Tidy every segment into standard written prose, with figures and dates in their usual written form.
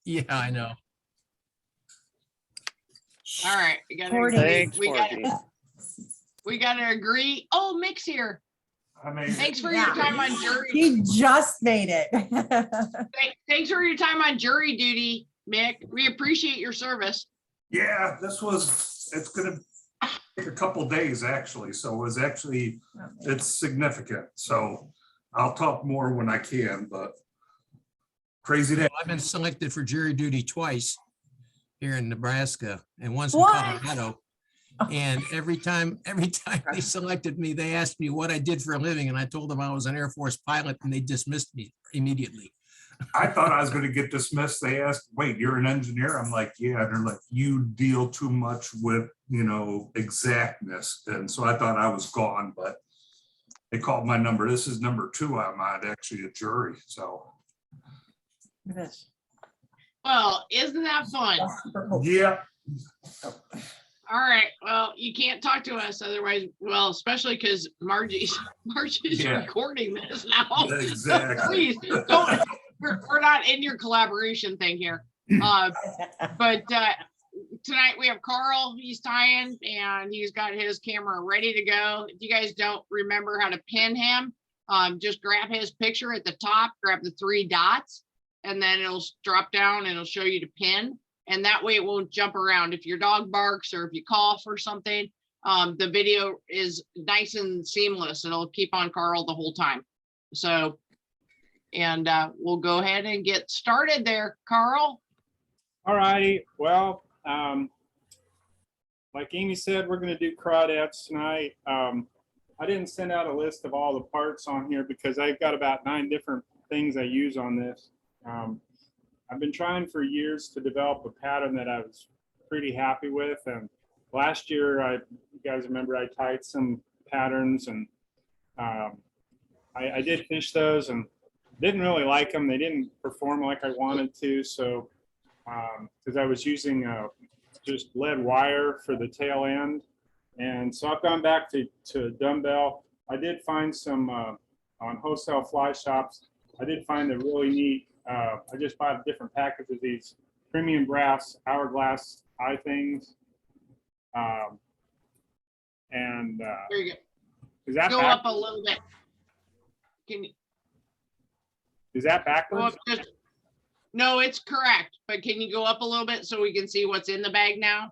Yeah, I know. All right, we gotta Recording. agree. Thanks, Margie. We gotta agree. Oh, Mick's here. I mean, Thanks for your time on jury. He just made it. Thanks for your time on jury duty, Mick. We appreciate your service. yeah, it's gonna take a couple days actually, so it's significant. So I'll talk more when I can, but crazy day. I've been selected for jury duty twice here in Nebraska and once in What? Colorado. And every time they selected me, they asked me what I did for a living, and I told them I was an Air Force pilot, and they dismissed me immediately. I thought I was gonna get dismissed. They asked, wait, you're an engineer? I'm like, yeah. They're like, you deal too much with, exactness. And so I thought I was gone, but they called my number. This is number 2. I'm at actually a jury, so. Well, isn't that fun? Yeah, All right. Well, you can't talk to us otherwise. Well, especially because Margie's Yeah. recording this now. exactly. Please don't. We're not in your collaboration thing here. But tonight we have Carl. He's tying and he's got his camera ready to go. If you guys don't remember how to pin him, just grab his picture at the top, grab the 3 dots, and then it'll drop down and it'll show you to pin. And that way it won't jump around. If your dog barks or if you cough or something, the video is nice and seamless. It'll keep on Carl the whole time. So, and we'll go ahead and get started there, Carl. All righty. Well, like Amy said, we're going to do crawdads tonight. I didn't send out a list of all the parts on here because I've got about 9 different things I use on this. I've been trying for years to develop a pattern that I was pretty happy with. And last year, you guys remember I tied some patterns and I did finish those and didn't really like them. They didn't perform like I wanted to. So, because I was using just lead wire for the tail end. And so I've gone back to dumbbell. I did find some on wholesale fly shops. I did find a really neat, I just bought a different package of these premium brass hourglass eye things. And There you is that go. Go up a little bit. Can you is that go backwards? up just, no, it's correct, but can you go up a little bit so we can see what's in the bag now?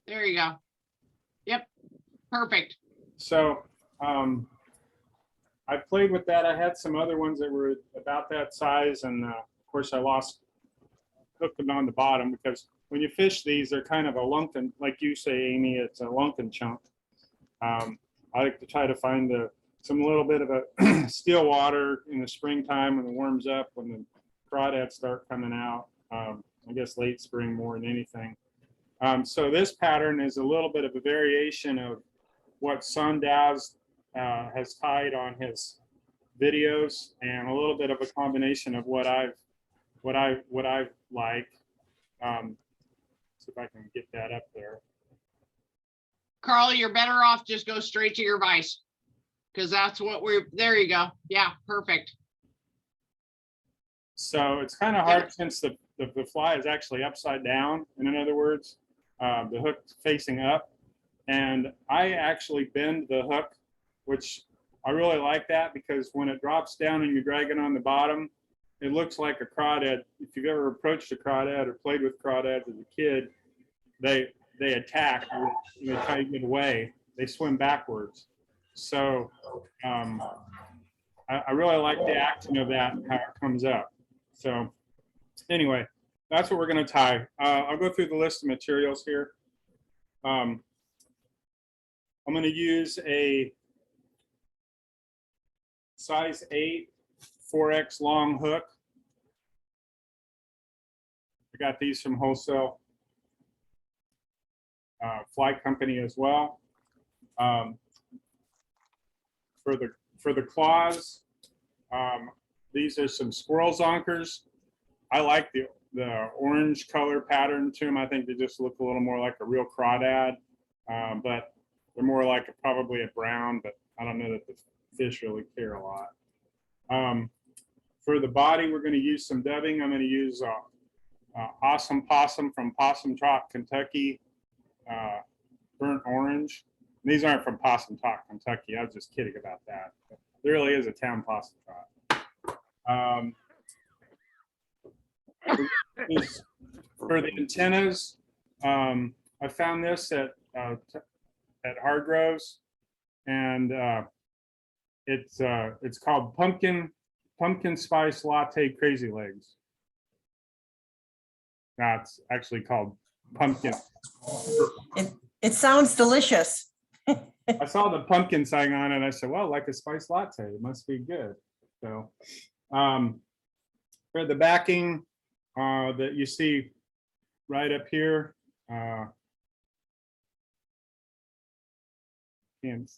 There you go. Yep, perfect. So I played with that. I had some other ones that were about that size, and of course I hooked them on the bottom because when you fish these, they're kind of a lunkin, like you say, Amy, it's a lunkin chunk. I like to try to find some little bit of a still water in the springtime when it warms up, when the crawdads start coming out. I guess late spring more than anything. So this pattern is a little bit of a variation of what Sundaz has tied on his videos, and a little bit of a combination of what I like. See if I can get that up there. Carl, you're better off just go straight to your vise because that's what there you go. Yeah, perfect. So it's kind of hard since the fly is actually upside down. In other words, the hook's facing up, and I actually bend the hook, which I really like that because when it drops down and you're dragging on the bottom, it looks like a crawdad. If you've ever approached a crawdad or played with crawdads as a kid, they attack and they try to get away. They swim backwards. So I really like the action of that and how it comes up. So anyway, that's what we're going to tie. I'll go through the list of materials here. I'm going to use a size 8 4X long hook. I got these from wholesale fly company as well. For the claws, these are some squirrel zonkers. I like the orange color pattern to them. I think they just look a little more like a real crawdad, but they're more like probably a brown, but I don't know that the fish really care a lot. For the body, we're going to use some dubbing. I'm going to use Awesome Possum from Possum Talk, Kentucky, burnt orange. These aren't from Possum Talk, Kentucky. I was just kidding about that. But there really is a town Possum Talk. For the antennas, I found this at Hargrove's, and it's called pumpkin spice latte crazy legs. That's actually called pumpkin. It sounds delicious. I saw the pumpkin sign on it, and I said, well, like a spice latte, it must be good. So for the backing that you see right up here, and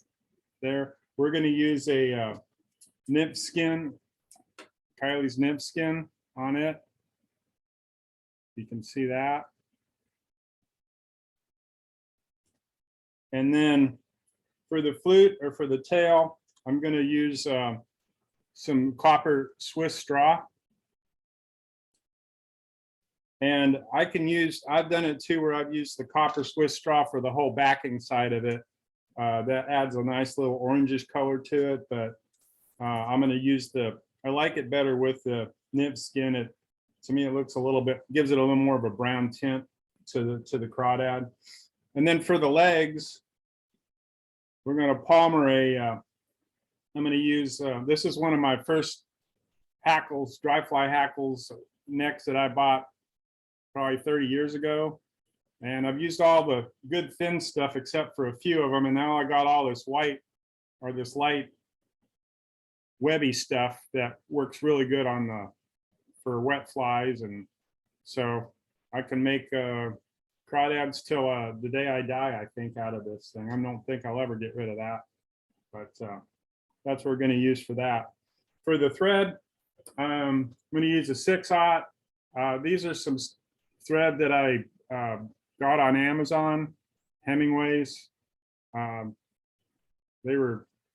there, we're going to use a nymph skin, Kylie's nymph skin on it. You can see that. And then for the flute or for the tail, I'm going to use some copper Swiss straw. And I've done it too, where I've used the copper Swiss straw for the whole backing side of it. That adds a nice little orangish color to it, but I'm going to use I like it better with the nymph skin. To me, it looks a little bit, gives it a little more of a brown tint to the crawdad. And then for the legs, we're going to Palmer I'm going to use, this is one of my first hackles, dry fly hackles necks that I bought probably 30 years ago. And I've used all the good thin stuff except for a few of them. And now I got all this white or this light webby stuff that works really good for wet flies. And so I can make crawdads till the day I die, I think, out of this thing. I don't think I'll ever get rid of that, but that's what we're going to use for that. For the thread, I'm going to use a 6/0. These are some thread that I got on Amazon, Hemingway's. They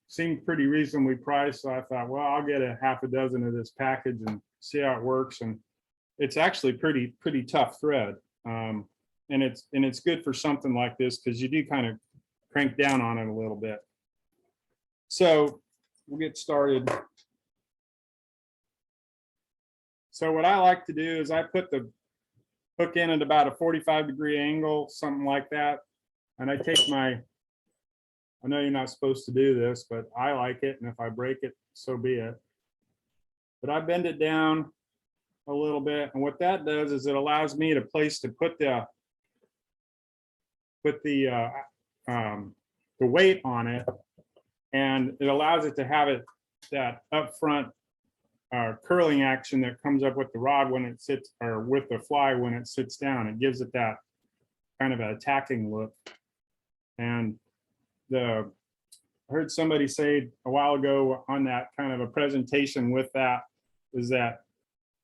seemed pretty reasonably priced, so I thought, well, I'll get a half a dozen of this package and see how it works. And it's actually pretty tough thread, and it's good for something like this because you do kind of crank down on it a little bit. So we'll get started. So what I like to do is I put the hook in at about a 45-degree angle, something like that. And I take I know you're not supposed to do this, but I like it. And if I break it, so be it. But I bend it down a little bit. And what that does is it allows me to put the weight on it. And it allows it to have that upfront curling action that comes up with the rod when it sits, or with the fly when it sits down. It gives it that kind of an attacking look. And I heard somebody say a while ago on that kind of a presentation with that, is that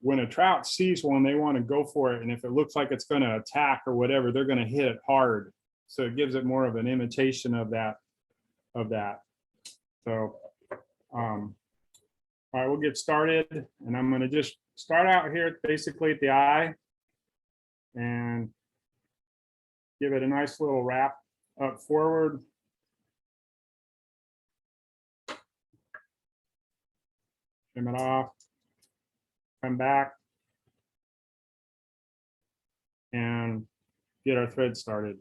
when a trout sees one, they want to go for it. And if it looks like it's going to attack or whatever, they're going to hit it hard. So it gives it more of an imitation of that. So, all right, we'll get started. And I'm going to just start out here basically at the eye and give it a nice little wrap up forward. Trim it off, come back, and get our thread started.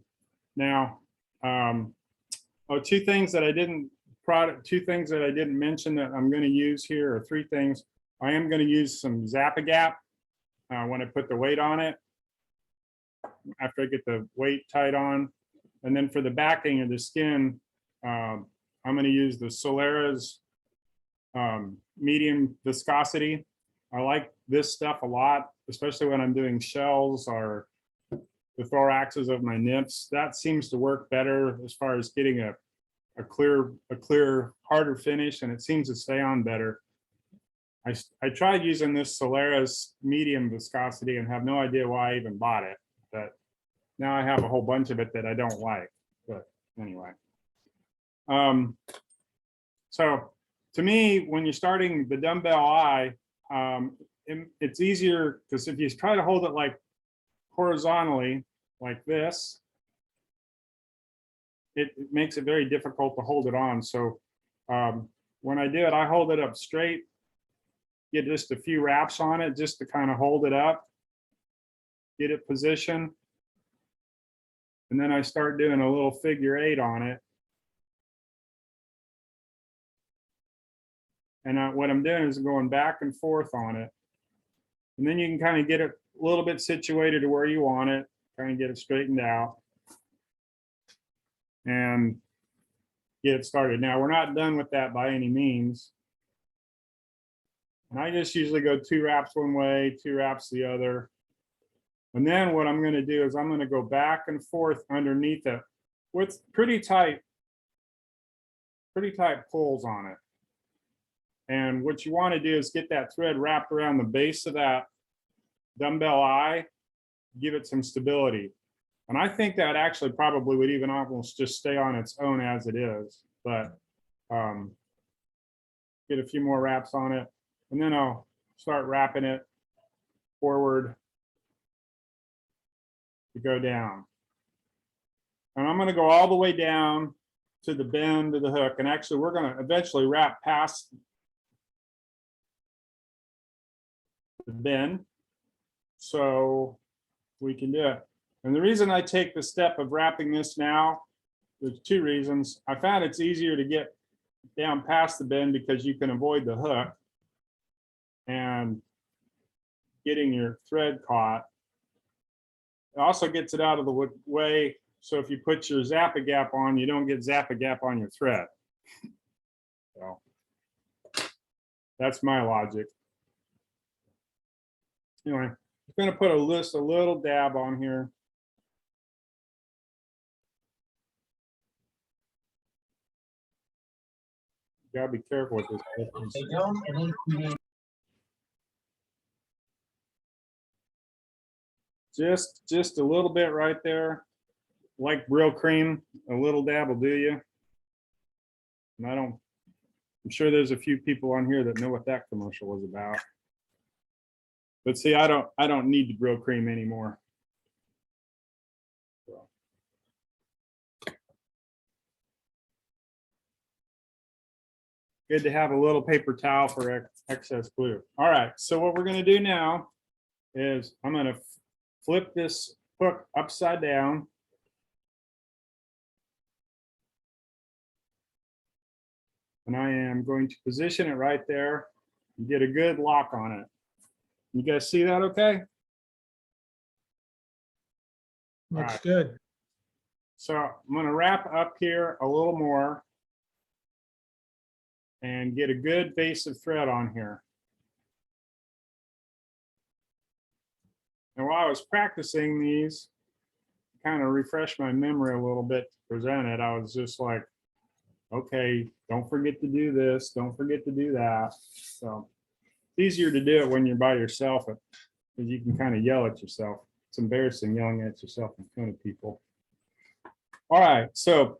Now, two things that I didn't mention that I'm going to use here, or three things. I am going to use some Zap-A-Gap when I put the weight on it, after I get the weight tied on. And then for the backing of the skin, I'm going to use the Solera's medium viscosity. I like this stuff a lot, especially when I'm doing shells or the thoraxes of my nymphs. That seems to work better as far as getting a clear, harder finish, and it seems to stay on better. I tried using this Solera's medium viscosity and have no idea why I even bought it, but now I have a whole bunch of it that I don't like. But anyway, so to me, when you're starting the dumbbell eye, it's easier because if you try to hold it like horizontally like this, it makes it very difficult to hold it on. So when I do it, I hold it up straight, get just a few wraps on it just to kind of hold it up, get it positioned. And then I start doing a little figure 8 on it. And what I'm doing is going back and forth on it. And then you can kind of get it a little bit situated to where you want it, kind of get it straightened out and get it started. Now, we're not done with that by any means. And I just usually go 2 wraps one way, 2 wraps the other. And then what I'm going to do is I'm going to go back and forth underneath it with pretty tight pulls on it. And what you want to do is get that thread wrapped around the base of that dumbbell eye, give it some stability. And I think that actually probably would even almost just stay on its own as it is, but get a few more wraps on it. And then I'll start wrapping it forward to go down. And I'm going to go all the way down to the bend of the hook. And actually, we're going to eventually wrap past the bend so we can do it. And the reason I take the step of wrapping this now, there's 2 reasons. I found it's easier to get down past the bend because you can avoid the hook and getting your thread caught. It also gets it out of the way, so if you put your Zap-A-Gap on, you don't get Zap-A-Gap on your thread. So that's my logic. Anyway, I'm going to put a little dab on here. You gotta be careful with this. Just a little bit right there, like Brill Cream. A little dab will do you. And I'm sure there's a few people on here that know what that commercial was about. But see, I don't need the Brill Cream anymore. So. Good to have a little paper towel for excess glue. All right, so what we're going to do now is I'm going to flip this hook upside down. And I am going to position it right there and get a good lock on it. You guys see that okay? Looks right. good. So I'm going to wrap up here a little more and get a good base of thread on here. And while I was practicing these, kind of refresh my memory a little bit to present it, I was just like, okay, don't forget to do this, don't forget to do that. So it's easier to do it when you're by yourself because you can kind of yell at yourself. It's embarrassing yelling at yourself in front of people. All right, so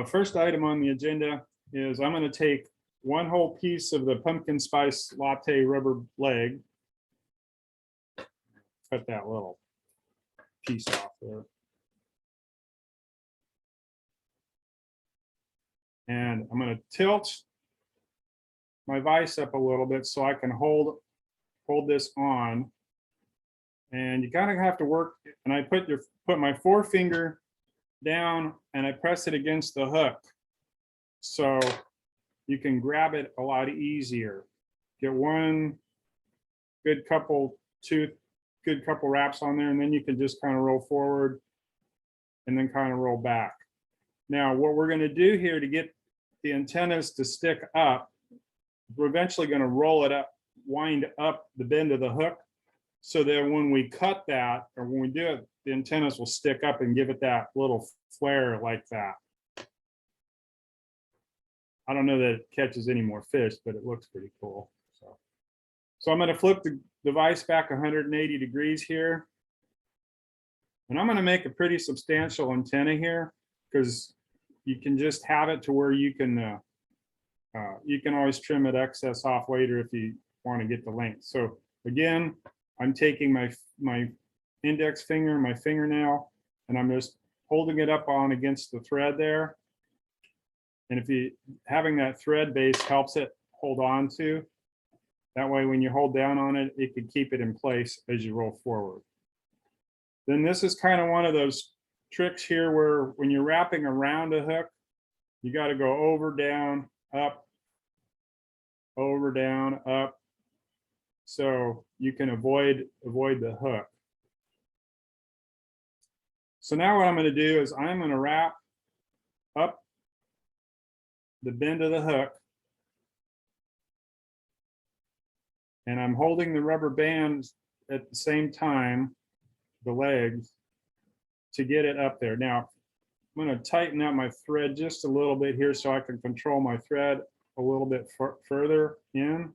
first item on the agenda is I'm going to take 1 whole piece of the pumpkin spice latte rubber leg. Cut that little piece off there. And I'm going to tilt my vise up a little bit so I can hold this on. And you kind of have to work, and I put my forefinger down and I press it against the hook so you can grab it a lot easier. Get 1 good couple, 2 good couple wraps on there, and then you can just kind of roll forward and then kind of roll back. Now, what we're going to do here to get the antennas to stick up, we're eventually going to roll it up, wind up the bend of the hook, so that when we cut that, or when we do it, the antennas will stick up and give it that little flare like that. I don't know that it catches any more fish, but it looks pretty cool. So I'm going to flip the device back 180 degrees here. And I'm going to make a pretty substantial antenna here because you can just have it to where you can always trim it excess off later if you want to get the length. So again, I'm taking my index finger and my fingernail, and I'm just holding it up on against the thread there. And if you, having that thread base helps it hold on to. That way, when you hold down on it, it can keep it in place as you roll forward. Then this is kind of one of those tricks here where when you're wrapping around a hook, you got to go over, down, up, over, down, up. So you can avoid the hook. So now what I'm going to do is I'm going to wrap up the bend of the hook. And I'm holding the rubber bands at the same time, the legs, to get it up there. Now, I'm going to tighten up my thread just a little bit here so I can control my thread a little bit further in.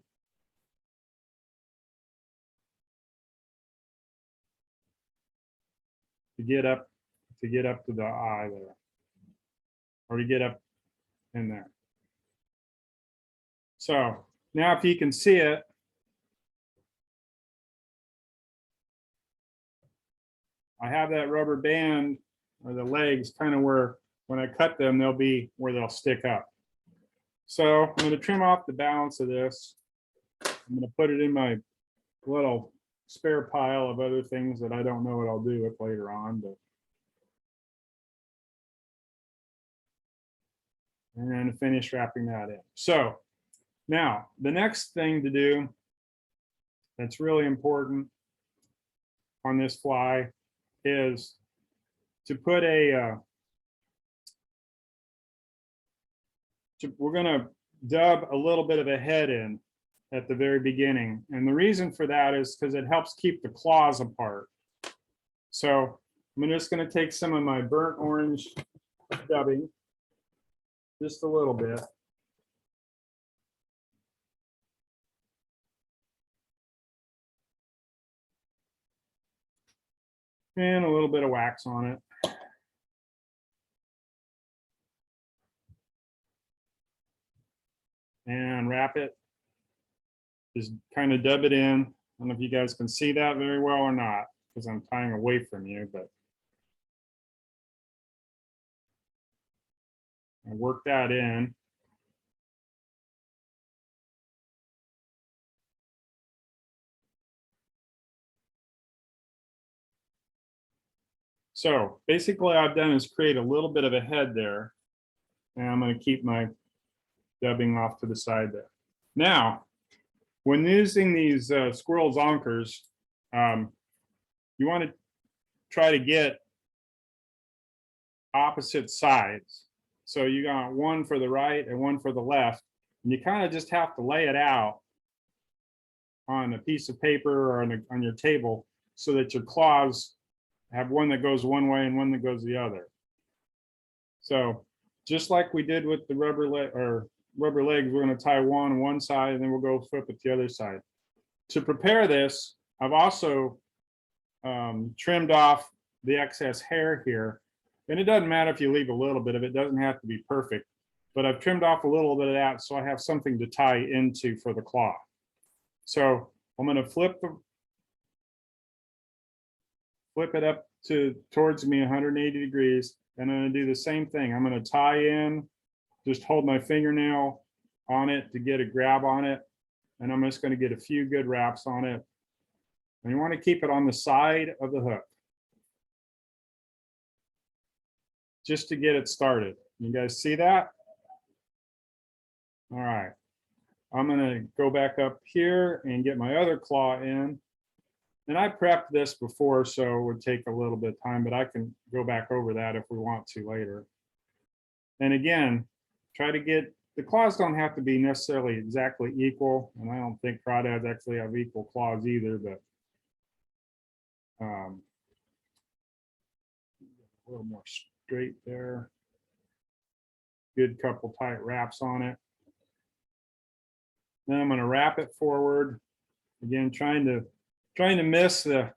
To get up to the eye there, or to get up in there. So now if you can see it, I have that rubber band or the legs kind of where when I cut them, they'll be where they'll stick up. So I'm going to trim off the balance of this. I'm going to put it in my little spare pile of other things that I don't know what I'll do with later on, but and finish wrapping that in. So now the next thing to do that's really important on this fly is to put a we're going to dub a little bit of a head in at the very beginning. And the reason for that is because it helps keep the claws apart. So I'm just going to take some of my burnt orange dubbing, just a little bit. And a little bit of wax on it. And wrap it. Just kind of dub it in. I don't know if you guys can see that very well or not, because I'm tying away from you, but I work that in. So basically what I've done is create a little bit of a head there. And I'm going to keep my dubbing off to the side there. Now, when using these squirrel zonkers, you want to try to get opposite sides. So you got one for the right and one for the left. And you kind of just have to lay it out on a piece of paper or on your table so that your claws have one that goes one way and one that goes the other. So just like we did with the rubber legs, we're going to tie one on one side and then we'll go flip it the other side. To prepare this, I've also trimmed off the excess hair here. And it doesn't matter if you leave a little bit of it, it doesn't have to be perfect, but I've trimmed off a little bit of that so I have something to tie into for the claw. So I'm going to flip it up towards me 180 degrees. And I'm going to do the same thing. I'm going to tie in, just hold my fingernail on it to get a grab on it. And I'm just going to get a few good wraps on it. And you want to keep it on the side of the hook, just to get it started. You guys see that? All right. I'm going to go back up here and get my other claw in. And I prepped this before, so it would take a little bit of time, but I can go back over that if we want to later. And again, try to get, the claws don't have to be necessarily exactly equal. And I don't think crawdads actually have equal claws either, but a little more straight there. Good couple tight wraps on it. Then I'm going to wrap it forward. Again, trying to miss the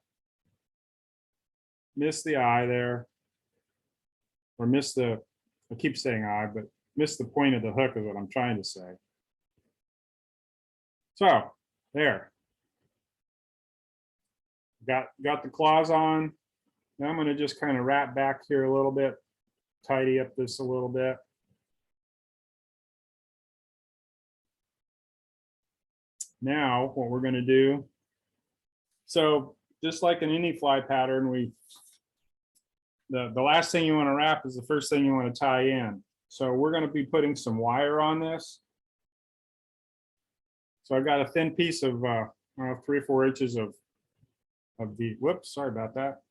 eye there, or miss the, I keep saying eye, but miss the point of the hook is what I'm trying to say. So there. got the claws on. Now I'm gonna just kind of wrap back here a little bit, tidy up this a little bit. Now, what we're gonna do, so just like in any fly pattern, the last thing you wanna wrap is the first thing you wanna tie in. So we're gonna be putting some wire on this. So I've got a thin piece of 3 or 4 inches of the, whoops, sorry about that.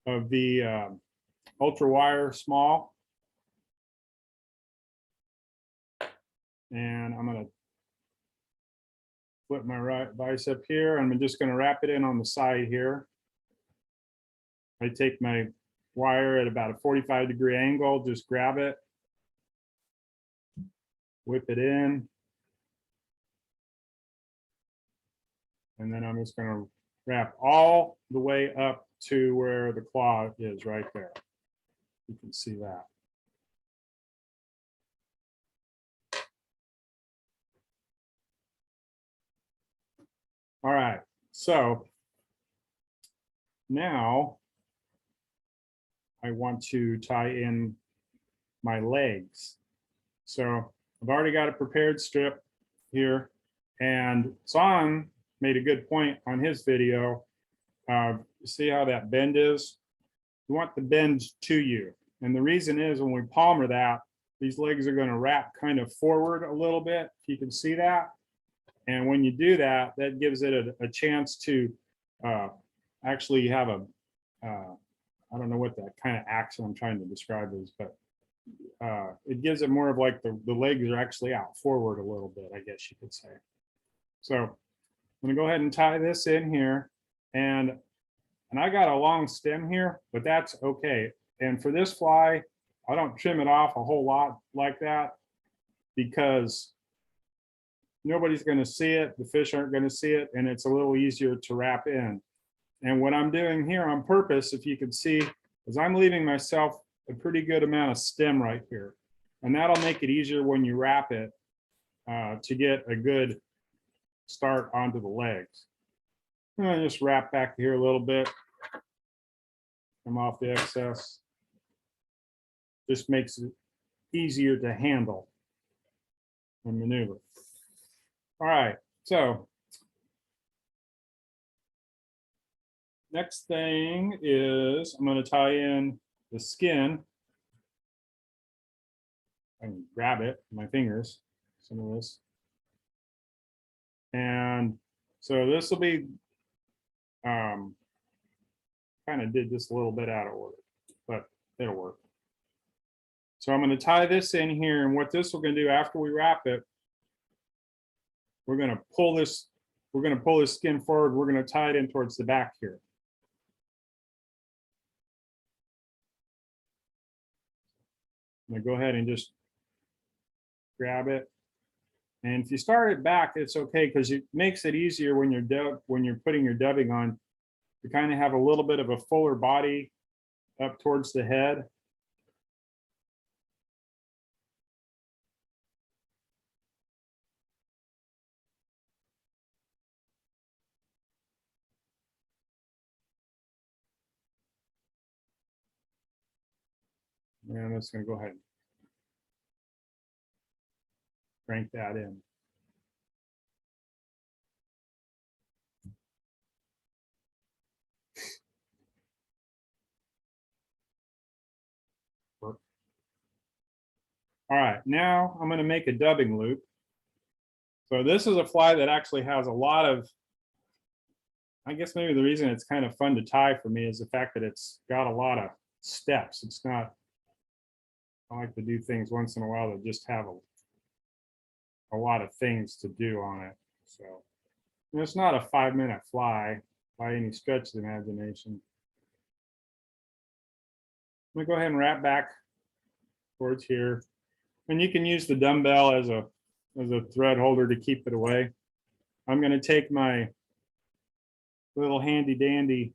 Of the ultra wire small. And I'm gonna flip my right bicep here. I'm just gonna wrap it in on the side here. I take my wire at about a 45-degree angle, just grab it, whip it in. And then I'm just gonna wrap all the way up to where the claw is right there. You can see that. All right, so now I want to tie in my legs. So I've already got a prepared strip here, and Son made a good point on his video. See how that bend is? You want the bend to you. And the reason is when we palmer that, these legs are going to wrap kind of forward a little bit, if you can see that. And when you do that, that gives it a chance to actually have a, I don't know what that kind of action I'm trying to describe is, but it gives it more of like the legs are actually out forward a little bit, I guess you could say. So I'm gonna go ahead and tie this in here, and I got a long stem here, but that's okay. And for this fly, I don't trim it off a whole lot like that because nobody's going to see it. The fish aren't going to see it, and it's a little easier to wrap in. And what I'm doing here on purpose, if you can see, is I'm leaving myself a pretty good amount of stem right here. And that'll make it easier when you wrap it to get a good start onto the legs. I'm going to just wrap back here a little bit. Come off the excess. Just makes it easier to handle and maneuver. All right, so next thing is I'm going to tie in the skin. I can grab it with my fingers, some of this. And so this will be, kind of did this a little bit out of order, but it'll work. So I'm going to tie this in here, and what this we're going to do after we wrap it, we're going to pull this skin forward. We're going to tie it in towards the back here. I'm going to go ahead and just grab it. And if you start it back, it's okay because it makes it easier when you're putting your dubbing on to kind of have a little bit of a fuller body up towards the head. And I'm just going to go ahead and crank that in. All right, now I'm going to make a dubbing loop. So this is a fly that actually has a lot of, I guess maybe the reason it's kind of fun to tie for me is the fact that it's got a lot of steps. It's not, I like to do things once in a while that just have a lot of things to do on it. So and it's not a 5-minute fly by any stretch of the imagination. I'm gonna go ahead and wrap back towards here. And you can use the dumbbell as a thread holder to keep it away. I'm gonna take my little handy dandy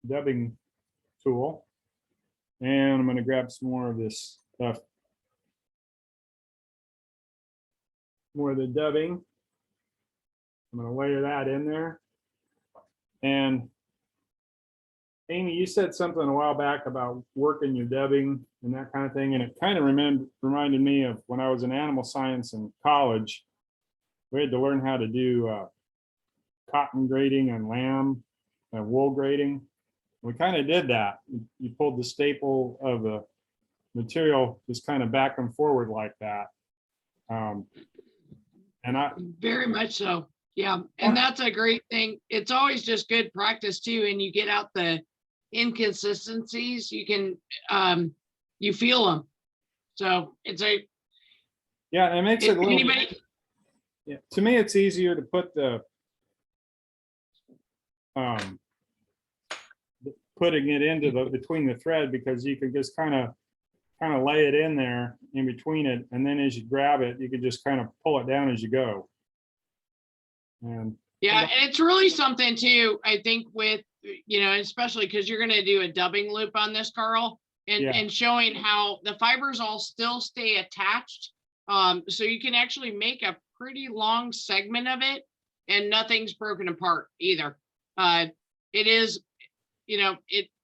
dubbing tool. And I'm gonna grab some more of this stuff. More of the dubbing. I'm gonna layer that in there. And Amy, you said something a while back about working your dubbing and that kind of thing, and it kind of reminded me of when I was in animal science in college. We had to learn how to do cotton grading and lamb and wool grading. We kind of did that. You pulled the staple of the material just kind of back and forward like that. And I, Very much so. Yeah. And that's a great thing. It's always just good practice too. And you get out the inconsistencies, you can, you feel them. So it's yeah, it makes it a little, anybody, yeah, to me, it's easier to put the putting it into the between the thread, because you can just kind of lay it in there in between it, and then as you grab it, you can just kind of pull it down as you go. And yeah, and it's really something too, I think with, you know, especially because you're going to do a dubbing loop on this, Carl, and, Yeah. and showing how the fibers all still stay attached. So you can actually make a pretty long segment of it and nothing's broken apart either. It is, you know,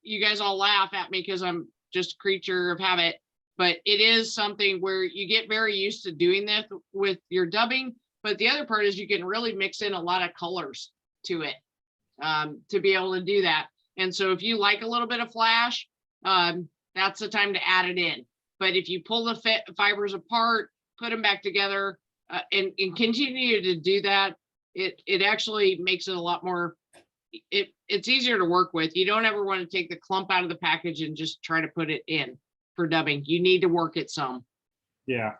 you guys all laugh at me because I'm just a creature of habit, but it is something where you get very used to doing this with your dubbing. But the other part is you can really mix in a lot of colors to it to be able to do that. And so if you like a little bit of flash, that's the time to add it in. But if you pull the fibers apart, put them back together and continue to do that, it actually makes it a lot more, it's easier to work with. You don't ever want to take the clump out of the package and just try to put it in for dubbing. You need to work it some. yeah,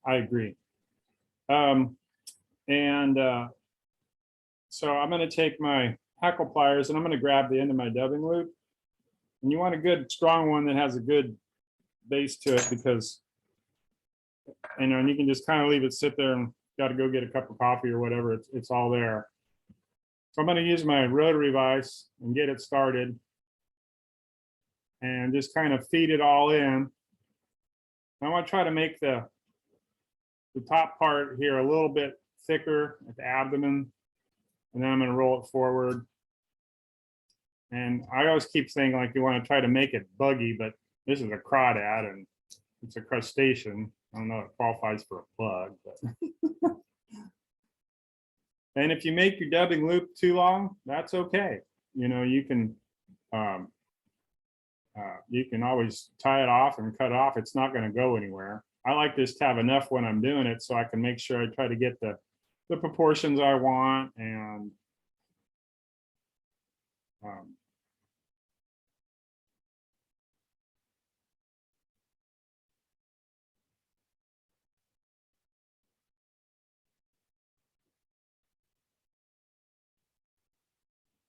I agree. So I'm going to take my hackle pliers and I'm going to grab the end of my dubbing loop. And you want a good strong one that has a good base to it, because you know, and you can just kind of leave it sit there and got to go get a cup of coffee or whatever. It's all there. So I'm going to use my rotary vise and get it started and just kind of feed it all in. I want to try to make the top part here a little bit thicker at the abdomen, and then I'm going to roll it forward. And I always keep saying, like, you want to try to make it buggy, but this is a crawdad and it's a crustacean. I don't know if it qualifies for a bug, but and if you make your dubbing loop too long, that's okay. You know, you can always tie it off and cut it off. It's not going to go anywhere. I like this to have enough when I'm doing it so I can make sure I try to get the proportions I want. And all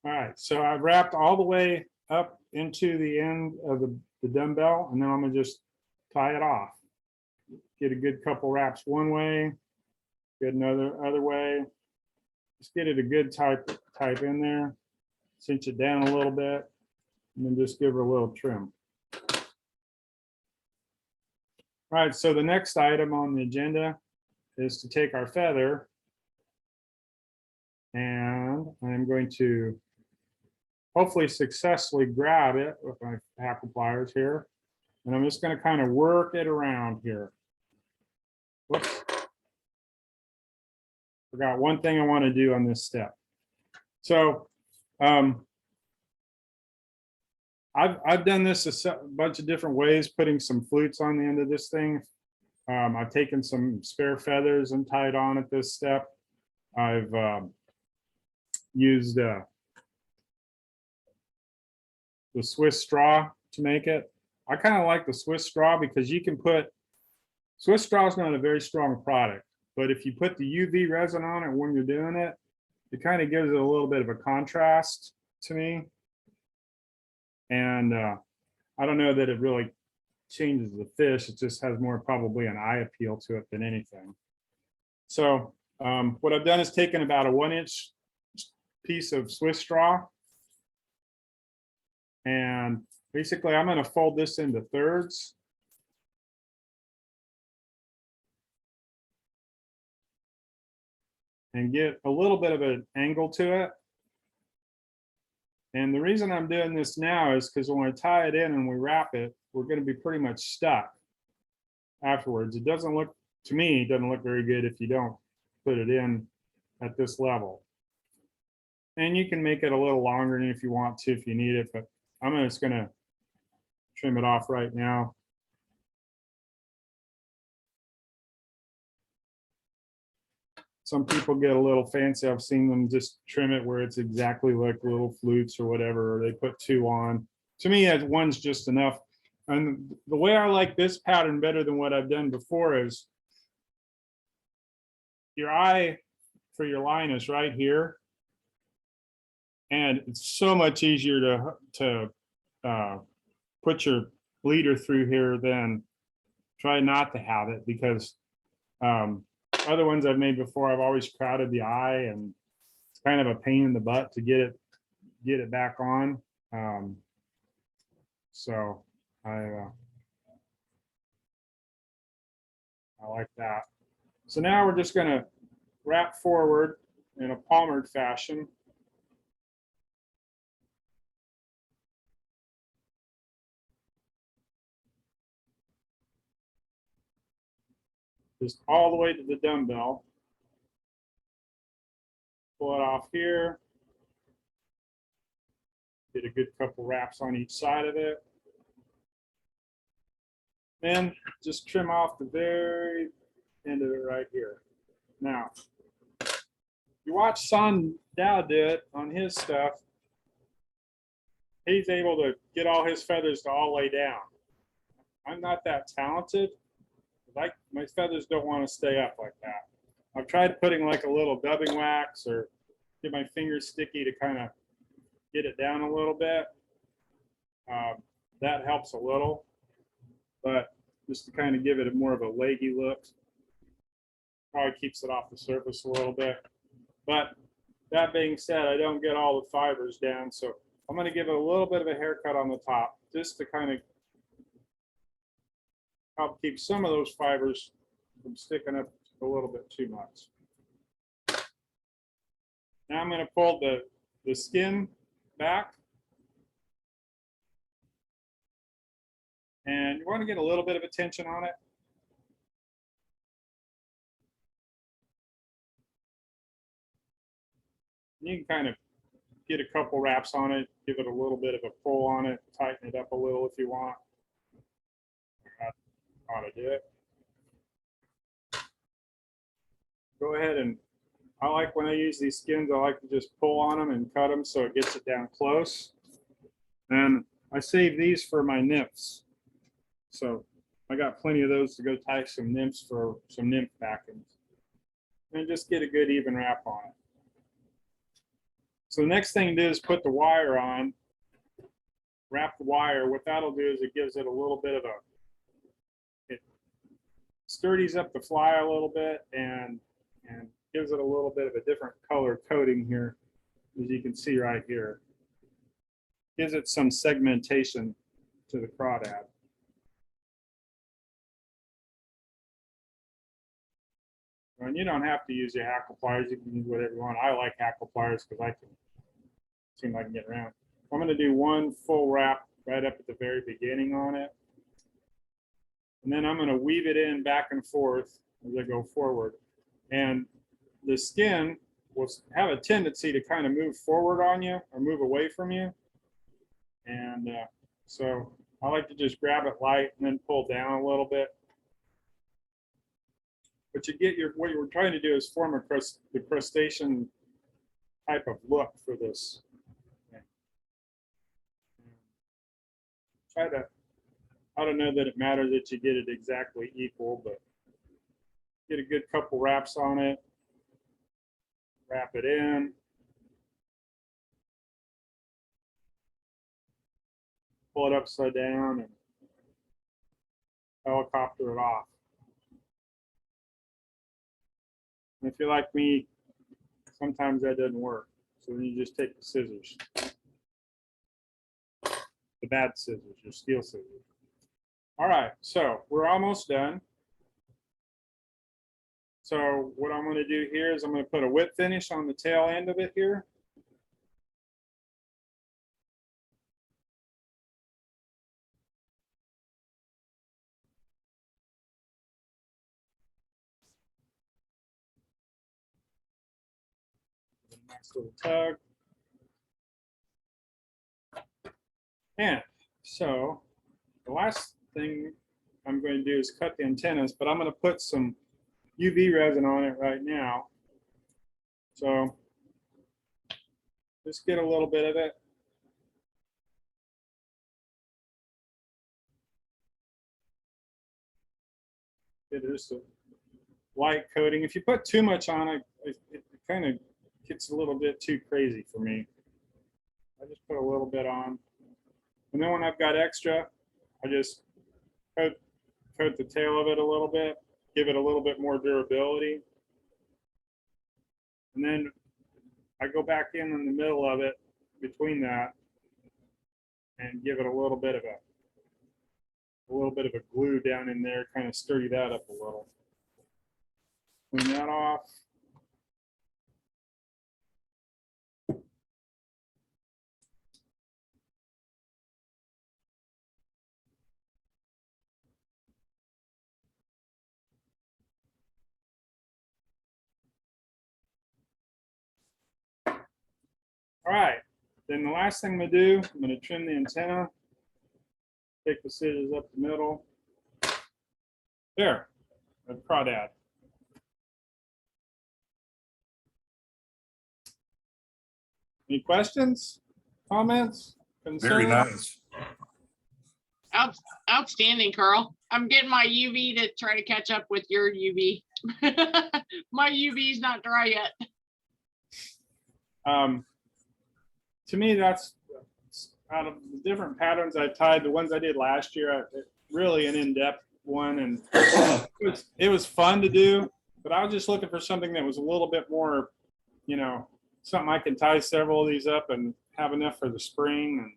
right, so I've wrapped all the way up into the end of the dumbbell, and then I'm gonna just tie it off. Get a good couple wraps one way, get another other way. Just get it a good type in there, cinch it down a little bit, and then just give her a little trim. All right, so the next item on the agenda is to take our feather, and I'm going to hopefully successfully grab it with my hackle pliers here. And I'm just going to kind of work it around here. Whoops. Forgot one thing I want to do on this step. So I've done this a bunch of different ways, putting some flutes on the end of this thing. I've taken some spare feathers and tied on at this step. I've used the Swiss straw to make it. I kind of like the Swiss straw because you can put, Swiss straw is not a very strong product, but if you put the UV resin on it when you're doing it, it kind of gives it a little bit of a contrast to me. And I don't know that it really changes the fish. It just has more probably an eye appeal to it than anything. So what I've done is taken about a 1-inch piece of Swiss straw, And basically, I'm going to fold this into thirds. And get a little bit of an angle to it. And the reason I'm doing this now is because when I tie it in and we wrap it, we're going to be pretty much stuck afterwards. It doesn't look, to me, it doesn't look very good if you don't put it in at this level. And you can make it a little longer if you want to, if you need it, but I'm just going to trim it off right now. Some people get a little fancy. I've seen them just trim it where it's exactly like little flutes or whatever, or they put two on. To me, that one's just enough. And the way I like this pattern better than what I've done before is your eye for your line is right here. And it's so much easier to put your bleeder through here than try not to have it, because other ones I've made before, I've always crowded the eye, and it's kind of a pain in the butt to get it back on. So I like that. So now we're just going to wrap forward in a palmered fashion. Just all the way to the dumbbell. Pull it off here. Get a good couple wraps on each side of it. Then just trim off the very end of it right here. Now, you watch Son Dow do it on his stuff. He's able to get all his feathers to all lay down. I'm not that talented. Like, my feathers don't want to stay up like that. I've tried putting like a little dubbing wax or get my fingers sticky to kind of get it down a little bit. That helps a little, but just to kind of give it a more of a leggy look. Probably keeps it off the surface a little bit. But that being said, I don't get all the fibers down, so I'm going to give it a little bit of a haircut on the top just to kind of help keep some of those fibers from sticking up a little bit too much. Now I'm going to pull the skin back. And you want to get a little bit of attention on it. You can kind of get a couple wraps on it, give it a little bit of a pull on it, tighten it up a little if you want. How to do it. Go ahead, and I like when I use these skins, I like to just pull on them and cut them so it gets it down close. And I save these for my nymphs. So I got plenty of those to go tie some nymphs for some nymph backings. And just get a good even wrap on it. So the next thing to do is put the wire on, wrap the wire. What that'll do is it gives it a little bit of it sturdies up the fly a little bit and gives it a little bit of a different color coating here, as you can see right here. Gives it some segmentation to the crawdad. And you don't have to use your hackle pliers. You can use whatever you want. I like hackle pliers because I can seem like I can get around. I'm going to do one full wrap right up at the very beginning on it. And then I'm going to weave it in back and forth as I go forward. And the skin will have a tendency to kind of move forward on you or move away from you. And so I like to just grab it light and then pull down a little bit. But you get what you were trying to do is form the crustacean type of look for this. Try to, I don't know that it matters that you get it exactly equal, but get a good couple wraps on it. Wrap it in. Pull it upside down and helicopter it off. And if you're like me, sometimes that doesn't work. So then you just take the scissors. the bad scissors, your steel scissors. All right, so we're almost done. So what I'm going to do here is I'm going to put a whip finish on the tail end of it here. Nice little tug. And so the last thing I'm going to do is cut the antennas, but I'm going to put some UV resin on it right now. So just get a little bit of it. Get just a light coating. If you put too much on it, it kind of gets a little bit too crazy for me. I just put a little bit on. And then when I've got extra, I just coat the tail of it a little bit, give it a little bit more durability. And then I go back in the middle of it, between that, and give it a little bit of a glue down in there, kind of sturdy that up a little. Clean that off. All right, then the last thing I'm gonna do, I'm gonna trim the antenna. Take the scissors up the middle. There, a crawdad. Any questions, comments, concerns? Very nice. Outstanding, Carl. I'm getting my UV to try to catch up with your UV. My UV is not dry yet. To me, that's out of the different patterns I tied, the ones I did last year, really an in-depth one, and it was fun to do, but I was just looking for something that was a little bit more, you know, something I can tie several of these up and have enough for the spring,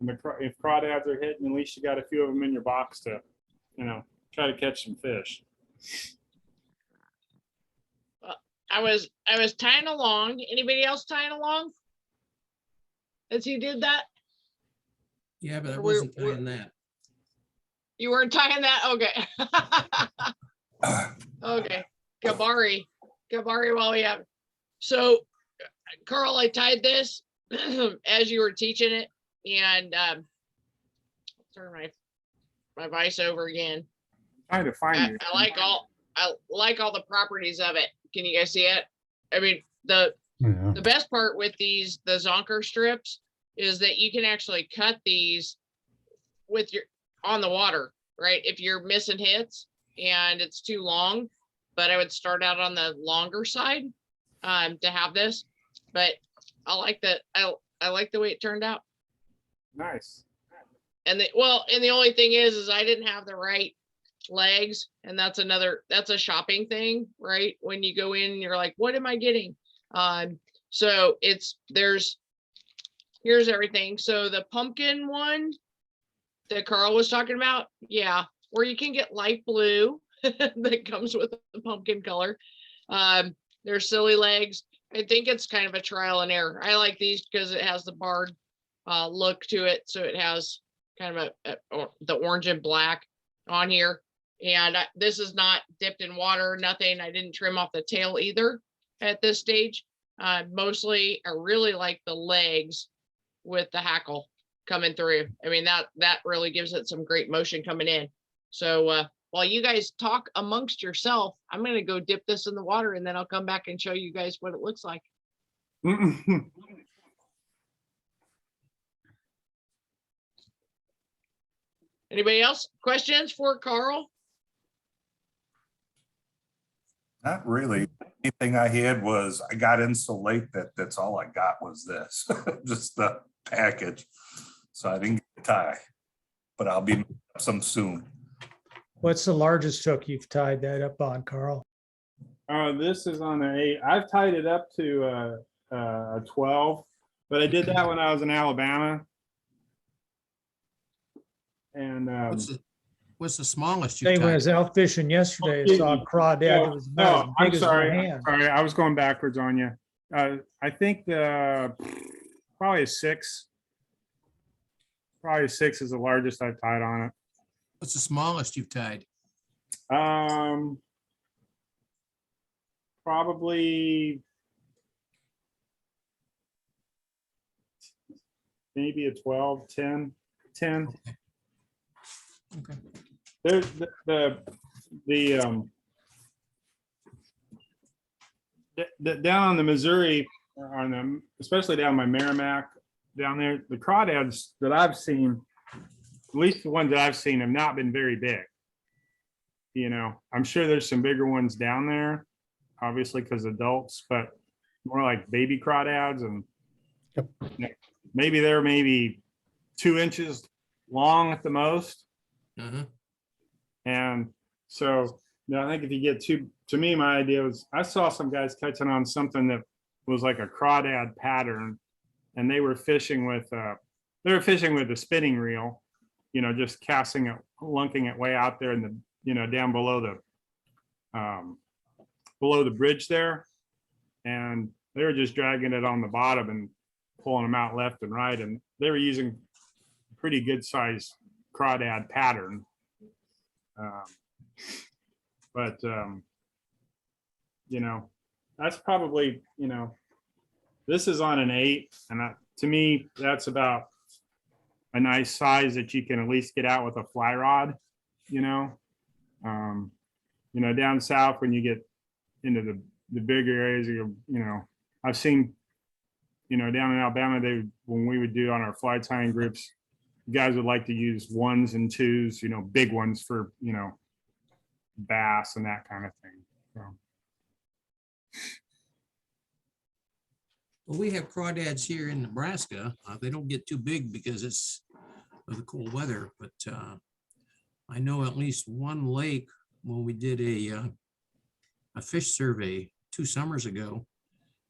and if crawdads are hitting, at least you got a few of them in your box to, you know, try to catch some fish. I was tying along. Anybody else tying along? As you did that? Yeah, but I We're- wasn't tying that. You weren't tying that? Okay. Okay. Gabari while we have. So Carl, I tied this as you were teaching it, and turn my vise over again. Trying to find you. I like all the properties of it. Can you guys see it? I mean, the best part with the Zonker strips is that you can actually cut these with on the water, right? If you're missing hits and it's too long, but I would start out on the longer side to have this, but I like that. I like the way it turned out. Nice. And the only thing is I didn't have the right legs, and that's a shopping thing, right? When you go in, you're like, what am I getting? So here's everything. So the pumpkin one that Carl was talking about, yeah, where you can get light blue that comes with the pumpkin color. There's silly legs. I think it's kind of a trial and error. I like these because it has the barred look to it. So it has kind of the orange and black on here. And this is not dipped in water, nothing. I didn't trim off the tail either at this stage. Mostly, I really like the legs with the hackle coming through. I mean, that really gives it some great motion coming in. So while you guys talk amongst yourself, I'm going to go dip this in the water, and then I'll come back and show you guys what it looks like. Anybody else? Questions for Carl? Not really. Anything I had was, I got in so late that's all I got was this, just the package. So I didn't get a tie, but I'll be some soon. What's the largest hook you've tied that up on, Carl? This is on an 8. I've tied it up to a 12, but I did that when I was in Alabama. And What's the smallest Say you've when I tied? was out fishing yesterday, I saw a crawdad that was about as oh, big I'm as my sorry. hand. Sorry, I was going backwards on you. I think probably a 6. Probably a 6 is the largest I've tied on What's the smallest you've tied? it. Probably maybe a 12, 10, 10. Okay. There's down on the Missouri, on them, especially down by Merrimack, down there, the crawdads that I've seen, at least the ones that I've seen, have not been very big. You know, I'm sure there's some bigger ones down there, obviously because adults, but more like baby crawdads, and maybe they're maybe 2 inches long at the most. Uh-huh. And so, you know, I think if you get to me, my idea was, I saw some guys catching on something that was like a crawdad pattern, and they were fishing with a spinning reel, you know, just casting it, lunking it way out there in the, you know, down below the bridge there. And they were just dragging it on the bottom and pulling them out left and right. And they were using a pretty good size crawdad pattern. You know, that's probably, you know, this is on an 8, and to me, that's about a nice size that you can at least get out with a fly rod, you know. You know, down south, when you get into the bigger areas, you know, I've seen, you know, down in Alabama, when we would do on our fly tying groups, guys would like to use 1s and 2s, you know, big ones for, you know, bass and that kind of thing. So. Well, we have crawdads here in Nebraska. They don't get too big because it's of the cold weather, but I know at least one lake when we did a fish survey 2 summers ago,